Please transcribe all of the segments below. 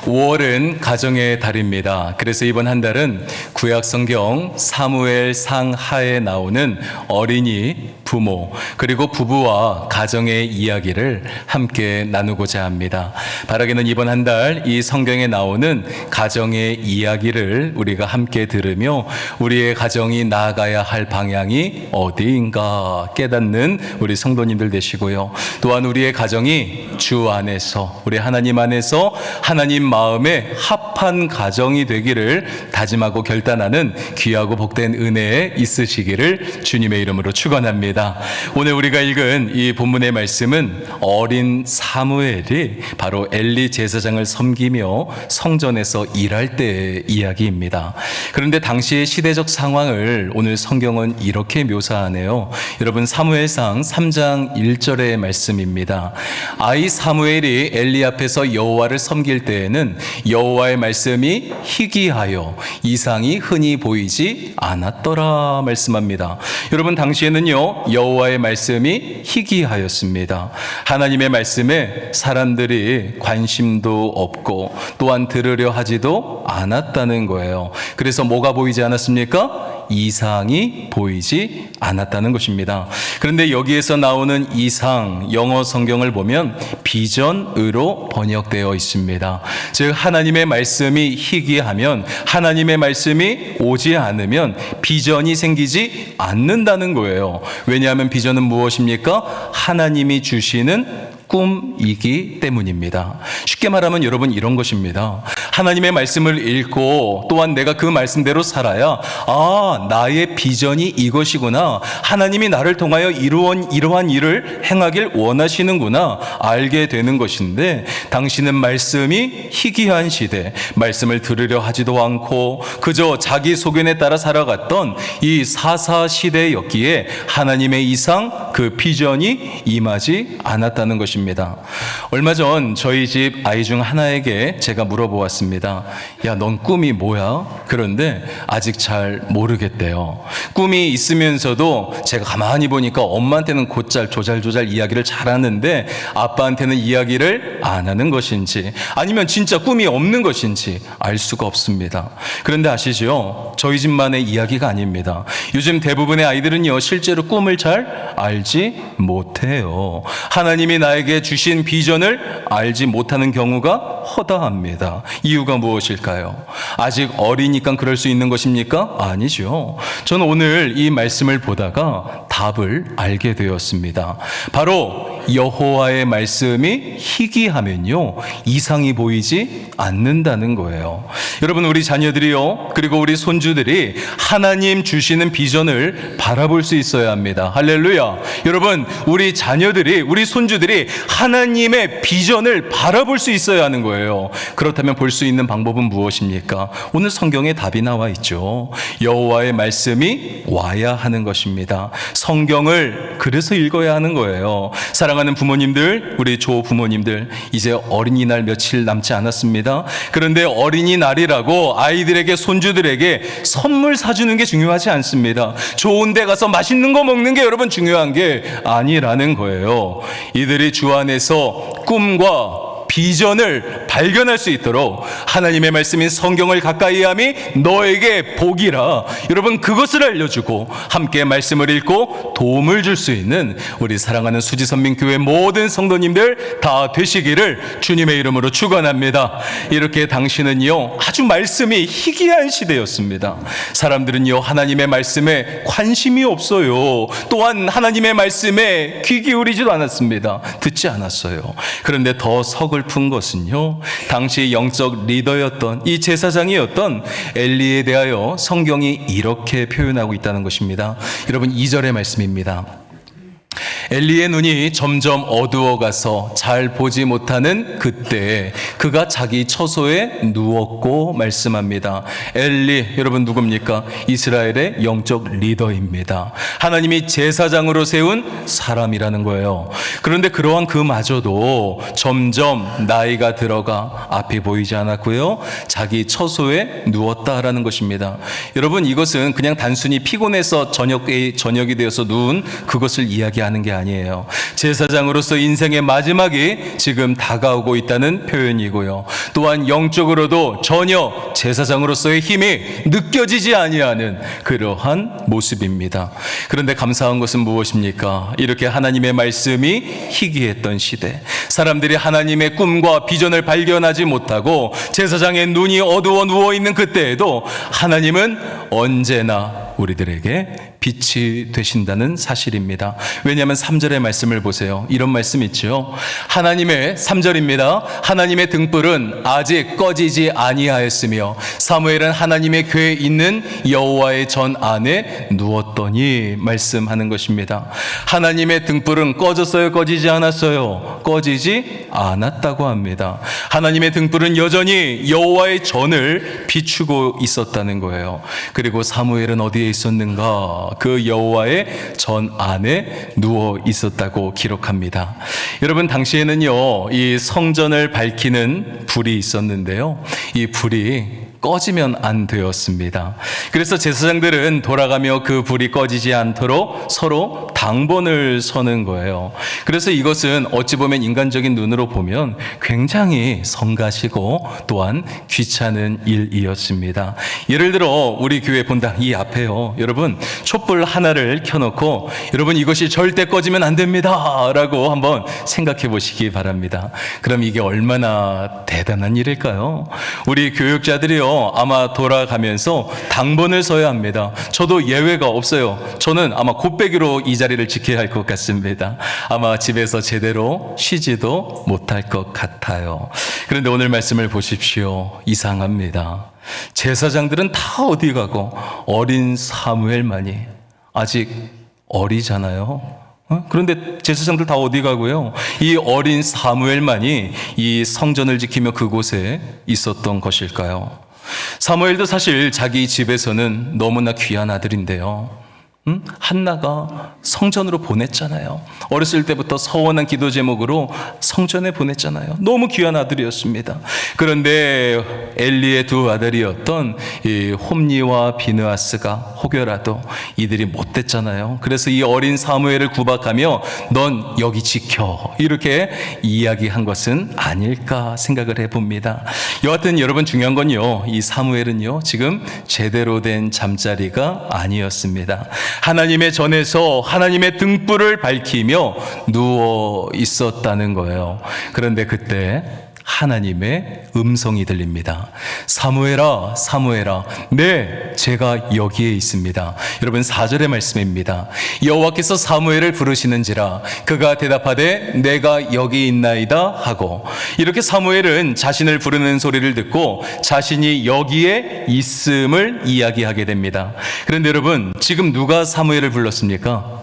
5월은 가정의 달입니다. 그래서 이번 한 달은 구약 성경 사무엘 상하에 나오는 어린이, 부모, 그리고 부부와 가정의 이야기를 함께 나누고자 합니다. 바라기는 이번 한 달 이 성경에 나오는 가정의 이야기를 우리가 함께 들으며 우리의 가정이 나아가야 할 방향이 어디인가 깨닫는 우리 성도님들 되시고요. 또한 우리의 가정이 주 안에서, 우리 하나님 안에서 하나님 마음에 합한 가정이 되기를 다짐하고 결단하는 귀하고 복된 은혜에 있으시기를 주님의 이름으로 축원합니다. 오늘 우리가 읽은 이 본문의 말씀은 어린 사무엘이 바로 엘리 제사장을 섬기며 성전에서 일할 때의 이야기입니다. 그런데 당시의 시대적 상황을 오늘 성경은 이렇게 묘사하네요. 여러분, 사무엘상 3장 1절의 말씀입니다. 아이 사무엘이 엘리 앞에서 여호와를 섬길 때에는 여호와의 말씀이 희귀하여 이상이 흔히 보이지 않았더라 말씀합니다. 여러분, 당시에는요 여호와의 말씀이 희귀하였습니다. 하나님의 말씀에 사람들이 관심도 없고 또한 들으려 하지도 않았다는 거예요. 그래서 뭐가 보이지 않았습니까? 이상이 보이지 않았다는 것입니다. 그런데 여기에서 나오는 이상, 영어 성경을 보면 비전으로 번역되어 있습니다. 즉 하나님의 말씀이 희귀하면, 하나님의 말씀이 오지 않으면 비전이 생기지 않는다는 거예요. 왜냐하면 비전은 무엇입니까? 하나님이 주시는 꿈이기 때문입니다. 쉽게 말하면 여러분 이런 것입니다. 하나님의 말씀을 읽고 또한 내가 그 말씀대로 살아야 나의 비전이 이것이구나, 하나님이 나를 통하여 이러한 일을 행하길 원하시는구나 알게 되는 것인데, 당신은 말씀이 희귀한 시대, 말씀을 들으려 하지도 않고 그저 자기 소견에 따라 살아갔던 이 사사 시대였기에 하나님의 이상, 그 비전이 임하지 않았다는 것입니다. 얼마 전 저희 집 아이 중 하나에게 제가 물어보았습니다. 야, 넌 꿈이 뭐야? 그런데 아직 잘 모르겠대요. 꿈이 있으면서도 제가 가만히 보니까 엄마한테는 곧잘 조잘조잘 이야기를 잘하는데 아빠한테는 이야기를 안 하는 것인지 아니면 진짜 꿈이 없는 것인지 알 수가 없습니다. 그런데 아시죠? 저희 집만의 이야기가 아닙니다. 요즘 대부분의 아이들은요 실제로 꿈을 잘 알지 못해요. 하나님이 나에게 주신 비전을 알지 못하는 경우가 허다합니다. 이유가 무엇일까요? 아직 어리니까 그럴 수 있는 것입니까? 아니죠. 저는 오늘 이 말씀을 보다가 답을 알게 되었습니다. 바로 여호와의 말씀이 희귀하면요 이상이 보이지 않는다는 거예요. 여러분, 우리 자녀들이요 그리고 우리 손주들이 하나님 주시는 비전을 바라볼 수 있어야 합니다. 할렐루야. 여러분, 우리 자녀들이, 우리 손주들이 하나님의 비전을 바라볼 수 있어야 하는 거예요. 그렇다면 볼 수 있는 방법은 무엇입니까? 오늘 성경에 답이 나와 있죠. 여호와의 말씀이 와야 하는 것입니다. 성경을 그래서 읽어야 하는 거예요. 사랑하는 부모님들, 우리 조부모님들, 이제 어린이날 며칠 남지 않았습니다. 그런데 어린이날이라고 아이들에게, 손주들에게 선물 사주는 게 중요하지 않습니다. 좋은 데 가서 맛있는 거 먹는 게 여러분 중요한 게 아니라는 거예요. 이들이 주 안에서 꿈과 비전을 발견할 수 있도록 하나님의 말씀인 성경을 가까이 함이 너에게 복이라. 여러분, 그것을 알려주고 함께 말씀을 읽고 도움을 줄 수 있는 우리 사랑하는 수지선민교회 모든 성도님들 다 되시기를 주님의 이름으로 축원합니다. 이렇게 당신은요 아주 말씀이 희귀한 시대였습니다. 사람들은요 하나님의 말씀에 관심이 없어요. 또한 하나님의 말씀에 귀 기울이지도 않았습니다. 듣지 않았어요. 그런데 더 서글픈 것은요 당시 영적 리더였던 이 제사장이었던 엘리에 대하여 성경이 이렇게 표현하고 있다는 것입니다. 여러분, 2절의 말씀입니다. 엘리의 눈이 점점 어두워가서 잘 보지 못하는 그때 그가 자기 처소에 누웠고 말씀합니다. 엘리, 여러분 누굽니까? 이스라엘의 영적 리더입니다. 하나님이 제사장으로 세운 사람이라는 거예요. 그런데 그러한 그마저도 점점 나이가 들어가 앞이 보이지 않았고요 자기 처소에 누웠다라는 것입니다. 여러분, 이것은 그냥 단순히 피곤해서 저녁이 되어서 누운 그것을 이야기하는 게 아니에요. 제사장으로서 인생의 마지막이 지금 다가오고 있다는 표현이고요. 또한 영적으로도 전혀 제사장으로서의 힘이 느껴지지 아니하는 그러한 모습입니다. 그런데 감사한 것은 무엇입니까? 이렇게 하나님의 말씀이 희귀했던 시대, 사람들이 하나님의 꿈과 비전을 발견하지 못하고 제사장의 눈이 어두워 누워있는 그때에도 하나님은 언제나 우리들에게 빛이 되신다는 사실입니다. 왜냐하면 3절의 말씀을 보세요. 이런 말씀 있죠. 하나님의 3절입니다. 하나님의 등불은 아직 꺼지지 아니하였으며 사무엘은 하나님의 궤에 있는 여호와의 전 안에 누웠더니 말씀하는 것입니다. 하나님의 등불은 꺼졌어요? 꺼지지 않았어요? 꺼지지 않았다고 합니다. 하나님의 등불은 여전히 여호와의 전을 비추고 있었다는 거예요. 그리고 사무엘은 어디에 있었는가? 그 여호와의 전 안에 누워 있었다고 기록합니다. 여러분, 당시에는요, 이 성전을 밝히는 불이 있었는데요, 이 불이 꺼지면 안 되었습니다. 그래서 제사장들은 돌아가며 그 불이 꺼지지 않도록 서로 당번을 서는 거예요. 그래서 이것은 어찌 보면 인간적인 눈으로 보면 굉장히 성가시고 또한 귀찮은 일이었습니다. 예를 들어 우리 교회 본당 이 앞에요, 여러분 촛불 하나를 켜놓고 여러분 이것이 절대 꺼지면 안 됩니다 라고 한번 생각해 보시기 바랍니다. 그럼 이게 얼마나 대단한 일일까요? 우리 교육자들이요, 아마 돌아가면서 당번을 서야 합니다. 저도 예외가 없어요. 저는 아마 곱빼기로 이 자리를 지켜야 할 것 같습니다. 아마 집에서 제대로 쉬지도 못할 것 같아요. 그런데 오늘 말씀을 보십시오. 이상합니다. 제사장들은 다 어디 가고 어린 사무엘만이, 아직 어리잖아요. 그런데 제사장들 다 어디 가고요? 이 어린 사무엘만이 이 성전을 지키며 그곳에 있었던 것일까요? 사무엘도 사실 자기 집에서는 너무나 귀한 아들인데요, 한나가 성전으로 보냈잖아요. 어렸을 때부터 서원한 기도 제목으로 성전에 보냈잖아요. 너무 귀한 아들이었습니다. 그런데 엘리의 두 아들이었던 이 홈니와 비느하스가 혹여라도 이들이 못됐잖아요. 그래서 이 어린 사무엘을 구박하며 넌 여기 지켜, 이렇게 이야기한 것은 아닐까 생각을 해봅니다. 여하튼 여러분, 중요한 건요, 이 사무엘은요 지금 제대로 된 잠자리가 아니었습니다. 하나님의 전에서 하나님의 등불을 밝히며 누워 있었다는 거예요. 그런데 그때 하나님의 음성이 들립니다. 사무엘아, 사무엘아, 네, 제가 여기에 있습니다. 여러분, 4절의 말씀입니다. 여호와께서 사무엘을 부르시는지라 그가 대답하되 내가 여기 있나이다 하고, 이렇게 사무엘은 자신을 부르는 소리를 듣고 자신이 여기에 있음을 이야기하게 됩니다. 그런데 여러분, 지금 누가 사무엘을 불렀습니까?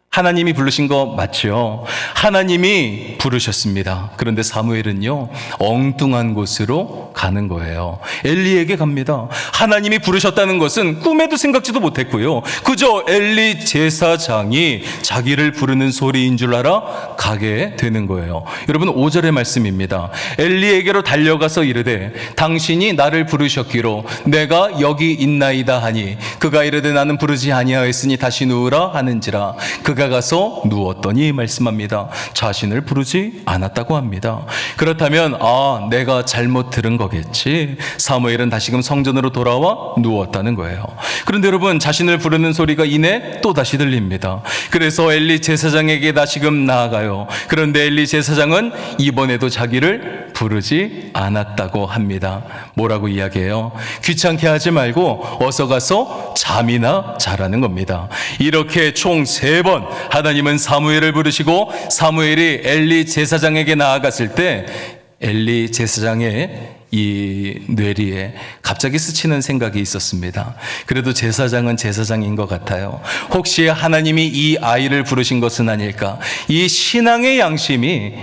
하나님이 부르신 거 맞죠? 하나님이 부르셨습니다. 그런데 사무엘은요, 엉뚱한 곳으로 가는 거예요. 엘리에게 갑니다. 하나님이 부르셨다는 것은 꿈에도 생각지도 못했고요, 그저 엘리 제사장이 자기를 부르는 소리인 줄 알아 가게 되는 거예요. 여러분, 5절의 말씀입니다. 엘리에게로 달려가서 이르되 당신이 나를 부르셨기로 내가 여기 있나이다 하니 그가 이르되 나는 부르지 아니하였으니 다시 누우라 하는지라 그가 가서 누웠더니 말씀합니다. 자신을 부르지 않았다고 합니다. 그렇다면 내가 잘못 들은 거겠지. 사무엘은 다시금 성전으로 돌아와 누웠다는 거예요. 그런데 여러분, 자신을 부르는 소리가 이내 또 다시 들립니다. 그래서 엘리 제사장에게 다시금 나아가요. 그런데 엘리 제사장은 이번에도 자기를 부르지 않았다고 합니다. 뭐라고 이야기해요? 귀찮게 하지 말고 어서 가서 잠이나 자라는 겁니다. 이렇게 총 3번 하나님은 사무엘을 부르시고 사무엘이 엘리 제사장에게 나아갔을 때 엘리 제사장의 이 뇌리에 갑자기 스치는 생각이 있었습니다. 그래도 제사장은 제사장인 것 같아요. 혹시 하나님이 이 아이를 부르신 것은 아닐까? 이 신앙의 양심이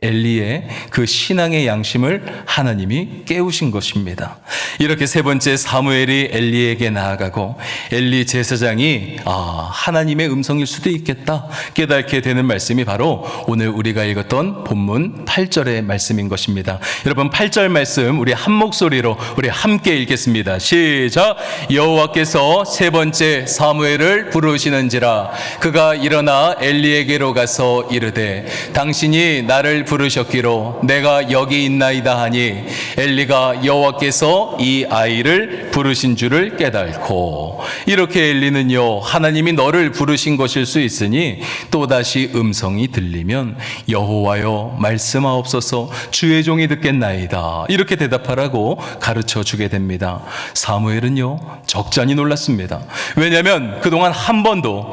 엘리의 그 신앙의 양심을 하나님이 깨우신 것입니다. 이렇게 세 번째 사무엘이 엘리에게 나아가고 엘리 제사장이 하나님의 음성일 수도 있겠다 깨닫게 되는 말씀이 바로 오늘 우리가 읽었던 본문 8절의 말씀인 것입니다. 여러분 8절 말씀 우리 한 목소리로 우리 함께 읽겠습니다. 시작. 여호와께서 세 번째 사무엘을 부르시는지라 그가 일어나 엘리에게로 가서 이르되 당신이 나를 부르셨기로 내가 여기 있나이다 하니 엘리가 여호와께서 이 아이를 부르신 줄을 깨닫고 이렇게 엘리는요 하나님이 너를 부르신 것일 수 있으니 또다시 음성이 들리면 여호와여 말씀하옵소서 주의 종이 듣겠나이다 이렇게 대답하라고 가르쳐 주게 됩니다. 사무엘은요 적잖이 놀랐습니다. 왜냐하면 그동안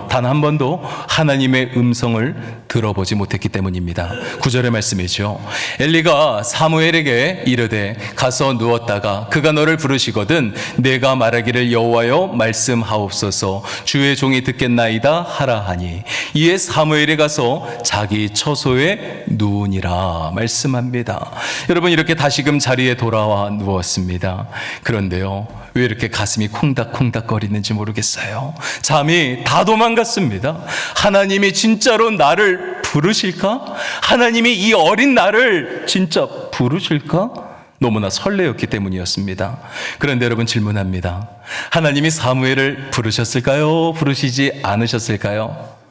단 한 번도 하나님의 음성을 들어보지 못했기 때문입니다. 9절의 말씀이죠. 엘리가 사무엘에게 이르되 가서 누웠다가 그가 너를 부르시거든 내가 말하기를 여호와여 말씀하옵소서 주의 종이 듣겠나이다 하라 하니 이에 사무엘이 가서 자기 처소에 누우니라 말씀합니다. 여러분 이렇게 다시금 자리에 돌아와 누웠습니다. 그런데요 왜 이렇게 가슴이 콩닥콩닥 거리는지 모르겠어요. 잠이 다 도망갔습니다. 하나님이 진짜로 나를 부르실까? 하나님이 이 어린 나를 진짜 부르실까? 너무나 설레었기 때문이었습니다. 그런데 여러분 질문합니다. 하나님이 사무엘을 부르셨을까요? 부르시지 않으셨을까요?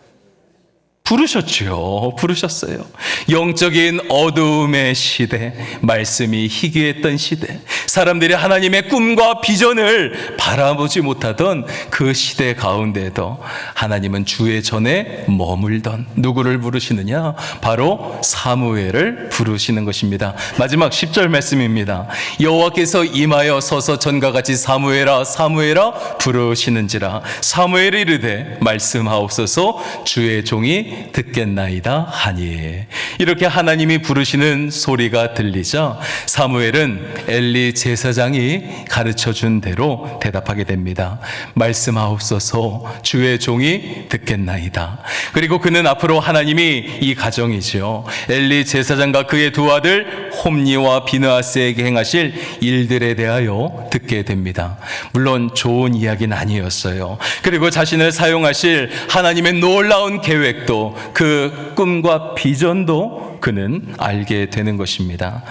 부르셨어요. 영적인 어두움의 시대, 말씀이 희귀했던 시대, 사람들이 하나님의 꿈과 비전을 바라보지 못하던 그 시대 가운데에도 하나님은 주의 전에 머물던 누구를 부르시느냐? 바로 사무엘을 부르시는 것입니다. 마지막 10절 말씀입니다. 여호와께서 임하여 서서 전과 같이 사무엘아 사무엘아 부르시는지라 사무엘이 이르되 말씀하옵소서 주의 종이 듣겠나이다 하니 이렇게 하나님이 부르시는 소리가 들리자 사무엘은 엘리 제사장이 가르쳐준 대로 대답하게 됩니다. 말씀하옵소서 주의 종이 듣겠나이다. 그리고 그는 앞으로 하나님이 이 가정이죠 엘리 제사장과 그의 두 아들 홈니와 비느하스에게 행하실 일들에 대하여 듣게 됩니다. 물론 좋은 이야기는 아니었어요. 그리고 자신을 사용하실 하나님의 놀라운 계획도 그 꿈과 비전도 그는 알게 되는 것입니다.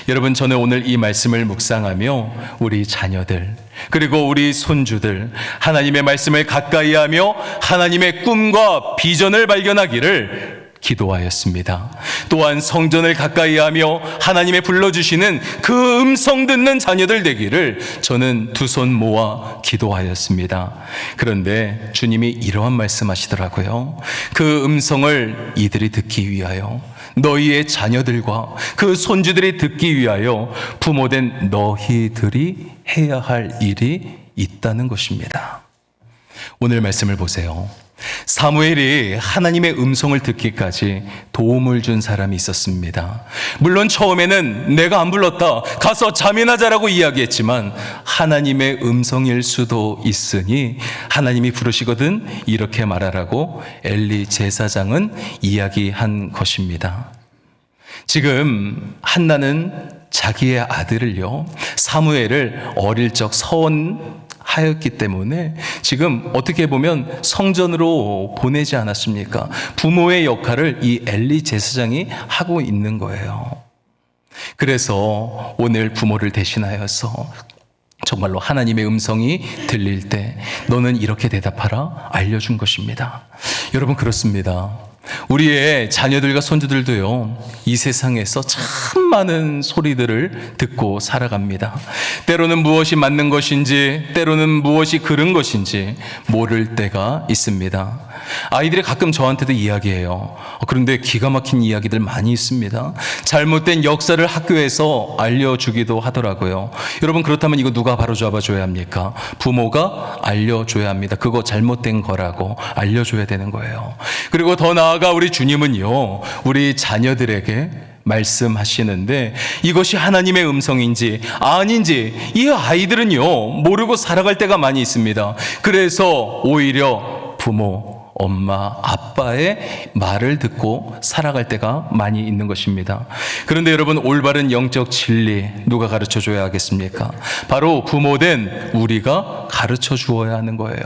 여러분 저는 오늘 이 말씀을 묵상하며 우리 자녀들 그리고 우리 손주들 하나님의 말씀을 가까이 하며 하나님의 꿈과 비전을 발견하기를 기도하였습니다. 또한 성전을 가까이 하며 하나님의 불러주시는 그 음성 듣는 자녀들 되기를 저는 두 손 모아 기도하였습니다. 그런데 주님이 이러한 말씀하시더라고요. 그 음성을 이들이 듣기 위하여 너희의 자녀들과 그 손주들이 듣기 위하여 부모된 너희들이 해야 할 일이 있다는 것입니다. 오늘 말씀을 보세요. 사무엘이 하나님의 음성을 듣기까지 도움을 준 사람이 있었습니다. 물론 처음에는 내가 안 불렀다 가서 잠이나 자라고 이야기했지만 하나님의 음성일 수도 있으니 하나님이 부르시거든 이렇게 말하라고 엘리 제사장은 이야기한 것입니다. 지금 한나는 자기의 아들을요 사무엘을 어릴 적 서원하였기 때문에 지금 어떻게 보면 성전으로 보내지 않았습니까? 부모의 역할을 이 엘리 제사장이 하고 있는 거예요. 그래서 오늘 부모를 대신하여서 정말로 하나님의 음성이 들릴 때 너는 이렇게 대답하라 알려준 것입니다. 여러분 그렇습니다. 우리의 자녀들과 손주들도요 이 세상에서 참 많은 소리들을 듣고 살아갑니다. 때로는 무엇이 맞는 것인지 때로는 무엇이 그른 것인지 모를 때가 있습니다. 아이들이 가끔 저한테도 이야기해요. 그런데 기가 막힌 이야기들 많이 있습니다. 잘못된 역사를 학교에서 알려주기도 하더라고요. 여러분 그렇다면 이거 누가 바로 잡아줘야 합니까? 부모가 알려줘야 합니다. 그거 잘못된 거라고 알려줘야 되는 거예요. 그리고 더 나아가 우리 주님은요 우리 자녀들에게 말씀하시는데 이것이 하나님의 음성인지 아닌지 이 아이들은요 모르고 살아갈 때가 많이 있습니다. 그래서 오히려 부모 엄마, 아빠의 말을 듣고 살아갈 때가 많이 있는 것입니다. 그런데 여러분, 올바른 영적 진리 누가 가르쳐 줘야 하겠습니까? 바로 부모된 우리가 가르쳐 주어야 하는 거예요.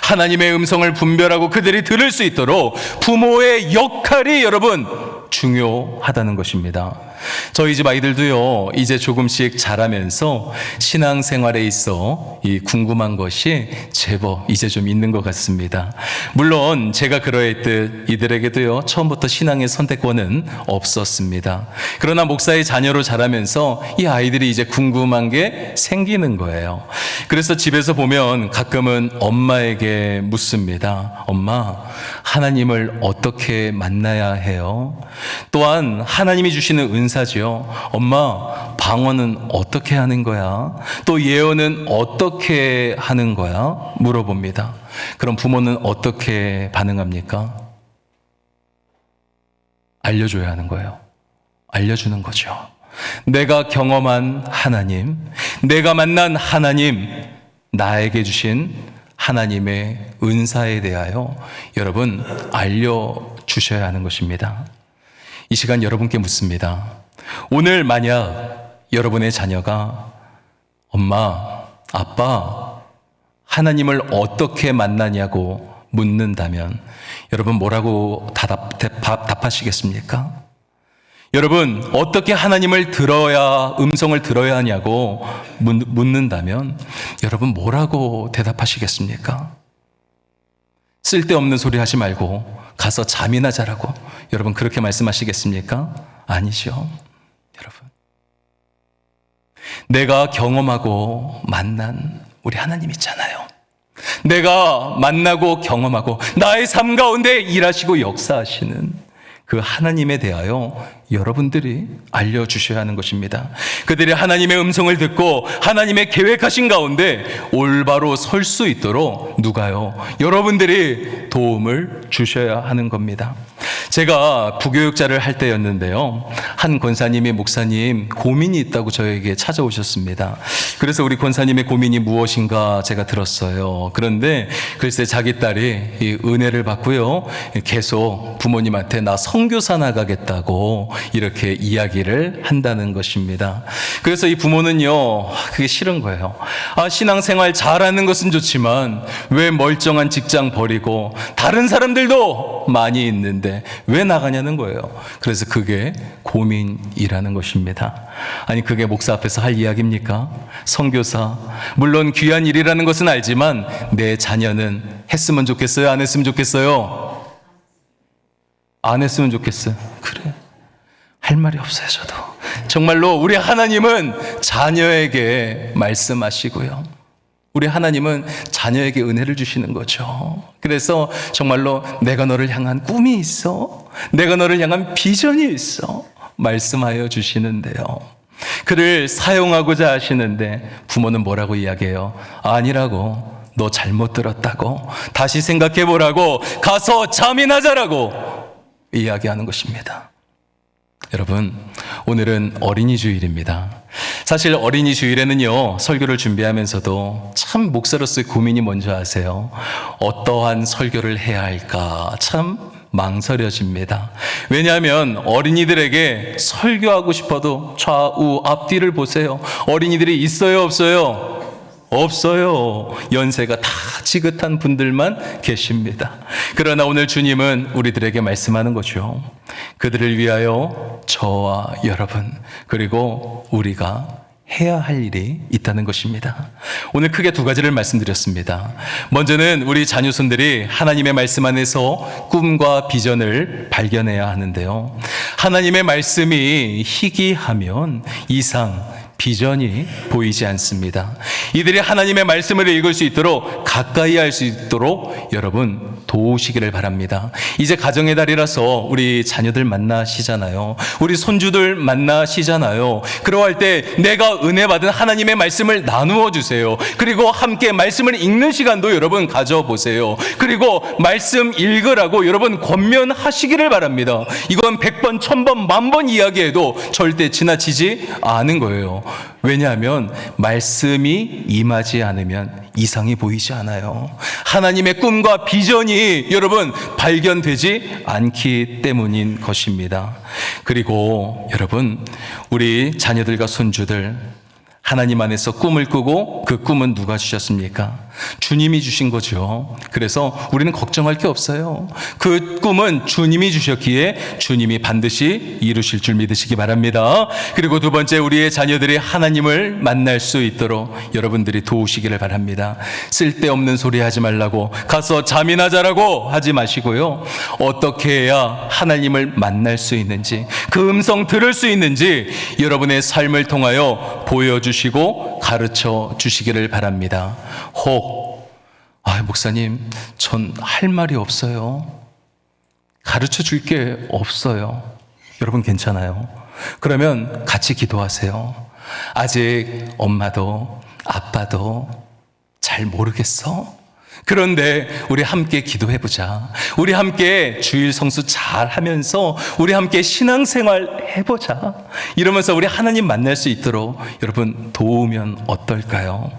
하나님의 음성을 분별하고 그들이 들을 수 있도록 부모의 역할이 여러분 중요하다는 것입니다. 저희 집 아이들도요, 이제 조금씩 자라면서 신앙생활에 있어 이 궁금한 것이 제법 이제 좀 있는 것 같습니다. 물론 제가 그러했듯 이들에게도요, 처음부터 신앙의 선택권은 없었습니다. 그러나 목사의 자녀로 자라면서 이 아이들이 이제 궁금한 게 생기는 거예요. 그래서 집에서 보면 가끔은 엄마에게 묻습니다. 엄마, 하나님을 어떻게 만나야 해요? 또한 하나님이 주시는 은사죠. 엄마, 방언은 어떻게 하는 거야? 또 예언은 어떻게 하는 거야? 물어봅니다. 그럼 부모는 어떻게 반응합니까? 알려줘야 하는 거예요. 알려주는 거죠. 내가 경험한 하나님, 내가 만난 하나님, 나에게 주신 하나님의 은사에 대하여 여러분 알려주셔야 하는 것입니다. 이 시간 여러분께 묻습니다. 오늘 만약 여러분의 자녀가 엄마, 아빠, 하나님을 어떻게 만나냐고 묻는다면 여러분 뭐라고 답하시겠습니까? 여러분 어떻게 하나님을 음성을 들어야 하냐고 묻는다면 여러분 뭐라고 대답하시겠습니까? 쓸데없는 소리 하지 말고 가서 잠이나 자라고 여러분 그렇게 말씀하시겠습니까? 아니죠. 여러분, 내가 경험하고 만난 우리 하나님 있잖아요. 내가 만나고 경험하고 나의 삶 가운데 일하시고 역사하시는 그 하나님에 대하여 여러분들이 알려주셔야 하는 것입니다. 그들이 하나님의 음성을 듣고 하나님의 계획하신 가운데 올바로 설 수 있도록 누가요? 여러분들이 도움을 주셔야 하는 겁니다. 제가 부교육자를 할 때였는데요, 한 권사님이 목사님 고민이 있다고 저에게 찾아오셨습니다. 그래서 우리 권사님의 고민이 무엇인가 제가 들었어요. 그런데 글쎄 자기 딸이 이 은혜를 받고요, 계속 부모님한테 나 선교사 나가겠다고 이렇게 이야기를 한다는 것입니다. 그래서 이 부모는요, 그게 싫은 거예요. 신앙생활 잘하는 것은 좋지만 왜 멀쩡한 직장 버리고 다른 사람들도 많이 있는데 왜 나가냐는 거예요. 그래서 그게 고민이라는 것입니다. 아니 그게 목사 앞에서 할 이야기입니까? 선교사, 물론 귀한 일이라는 것은 알지만 내 자녀는 했으면 좋겠어요? 안 했으면 좋겠어요? 안 했으면 좋겠어요. 그래, 할 말이 없어요. 저도 정말로 우리 하나님은 자녀에게 말씀하시고요, 우리 하나님은 자녀에게 은혜를 주시는 거죠. 그래서 정말로 내가 너를 향한 꿈이 있어, 내가 너를 향한 비전이 있어 말씀하여 주시는데요, 그를 사용하고자 하시는데 부모는 뭐라고 이야기해요? 아니라고, 너 잘못 들었다고, 다시 생각해보라고, 가서 잠이나 자라고 이야기하는 것입니다. 여러분, 오늘은 어린이 주일입니다. 사실 어린이 주일에는요, 설교를 준비하면서도 참 목사로서의 고민이 뭔지 아세요? 어떠한 설교를 해야 할까 참 망설여집니다. 왜냐하면 어린이들에게 설교하고 싶어도 좌우 앞뒤를 보세요. 어린이들이 있어요, 없어요? 없어요. 연세가 다 지긋한 분들만 계십니다. 그러나 오늘 주님은 우리들에게 말씀하는 거죠. 그들을 위하여 저와 여러분, 그리고 우리가 해야 할 일이 있다는 것입니다. 오늘 크게 두 가지를 말씀드렸습니다. 먼저는 우리 자녀손들이 하나님의 말씀 안에서 꿈과 비전을 발견해야 하는데요, 하나님의 말씀이 희귀하면 이상 비전이 보이지 않습니다. 이들이 하나님의 말씀을 읽을 수 있도록, 가까이 할 수 있도록 여러분 도우시기를 바랍니다. 이제 가정의 달이라서 우리 자녀들 만나시잖아요. 우리 손주들 만나시잖아요. 그러할 때 내가 은혜 받은 하나님의 말씀을 나누어 주세요. 그리고 함께 말씀을 읽는 시간도 여러분 가져보세요. 그리고 말씀 읽으라고 여러분 권면하시기를 바랍니다. 이건 100번, 1000번, 10,000번 이야기해도 절대 지나치지 않은 거예요. 왜냐하면 말씀이 임하지 않으면 이상이 보이지 않아요. 하나님의 꿈과 비전이 여러분 발견되지 않기 때문인 것입니다. 그리고 여러분, 우리 자녀들과 손주들 하나님 안에서 꿈을 꾸고 그 꿈은 누가 주셨습니까? 주님이 주신 거죠. 그래서 우리는 걱정할 게 없어요. 그 꿈은 주님이 주셨기에 주님이 반드시 이루실 줄 믿으시기 바랍니다. 그리고 두 번째, 우리의 자녀들이 하나님을 만날 수 있도록 여러분들이 도우시기를 바랍니다. 쓸데없는 소리 하지 말라고, 가서 잠이나 자라고 하지 마시고요. 어떻게 해야 하나님을 만날 수 있는지, 그 음성 들을 수 있는지 여러분의 삶을 통하여 보여주시고 가르쳐 주시기를 바랍니다. 혹 목사님, 전 할 말이 없어요. 가르쳐 줄 게 없어요. 여러분 괜찮아요. 그러면 같이 기도하세요. 아직 엄마도 아빠도 잘 모르겠어? 그런데 우리 함께 기도해보자. 우리 함께 주일 성수 잘 하면서 우리 함께 신앙생활 해보자. 이러면서 우리 하나님 만날 수 있도록 여러분 도우면 어떨까요?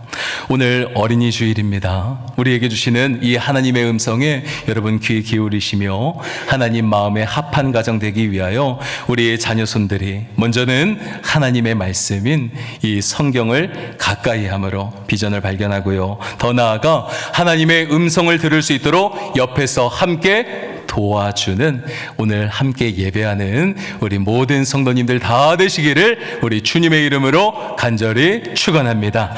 오늘 어린이 주일입니다. 우리에게 주시는 이 하나님의 음성에 여러분 귀 기울이시며 하나님 마음에 합한 가정 되기 위하여 우리의 자녀손들이 먼저는 하나님의 말씀인 이 성경을 가까이 함으로 비전을 발견하고요. 더 나아가 하나님의 음성을 들을 수 있도록 옆에서 함께 도와주는 오늘 함께 예배하는 우리 모든 성도님들 다 되시기를 우리 주님의 이름으로 간절히 축원합니다.